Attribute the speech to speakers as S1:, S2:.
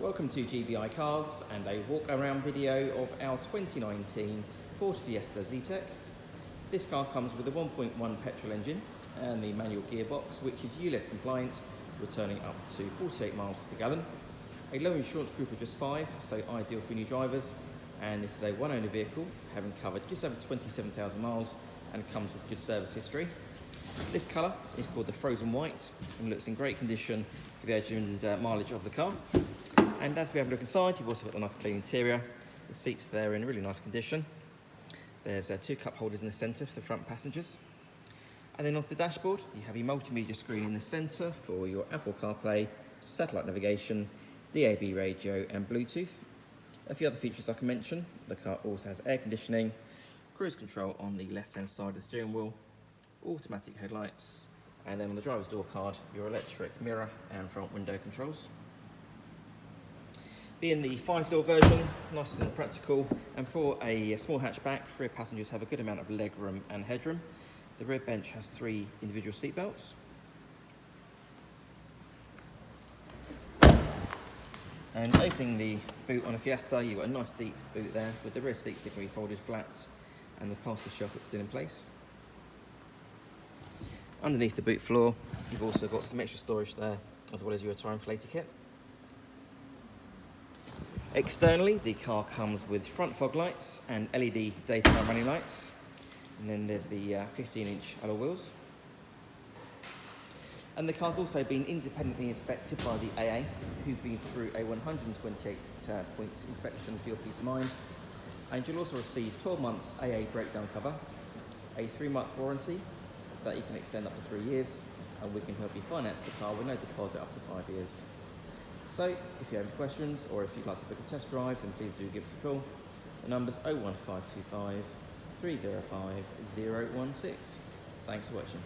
S1: Welcome to GBI Cars and a walk around video of our 2019 Ford Fiesta Zetec. This car comes with a 1.1 petrol engine and the manual gearbox, which is ULEZ compliant, returning up to 48 miles to the gallon. A low insurance group of just 5, so ideal for new drivers, and this is a one owner vehicle, having covered just over 27,000 miles and comes with good service history. This colour is called the Frozen White and looks in great condition for the age and mileage of the car. And as we have a look inside, you've also got a nice clean interior. The seats there are in really nice condition. There's 2 cup holders in the centre for the front passengers. And then onto the dashboard, you have your multimedia screen in the centre for your Apple CarPlay, satellite navigation, DAB radio and Bluetooth. A few other features I can mention. The car also has air conditioning, cruise control on the left hand side of the steering wheel, automatic headlights, and then on the driver's door card, your electric mirror and front window controls. Being the 5-door version, nice and practical, and for a small hatchback, rear passengers have a good amount of legroom and headroom. The rear bench has 3 individual seat belts. And opening the boot on a Fiesta, you've got a nice deep boot there with the rear seats that can be folded flat and the parcel shelf that's still in place. Underneath the boot floor, you've also got some extra storage there, as well as your tire inflator kit. Externally, the car comes with front fog lights and LED daytime running lights. And then there's the 15-inch alloy wheels. And the car's also been independently inspected by the AA, who've been through a 128-point inspection for your peace of mind. And you'll also receive 12 months AA breakdown cover, a 3-month warranty that you can extend up to 3 years, and we can help you finance the car with no deposit up to 5 years. So, if you have any questions or if you'd like to book a test drive, then please do give us a call. The number's 01525 305 016. Thanks for watching.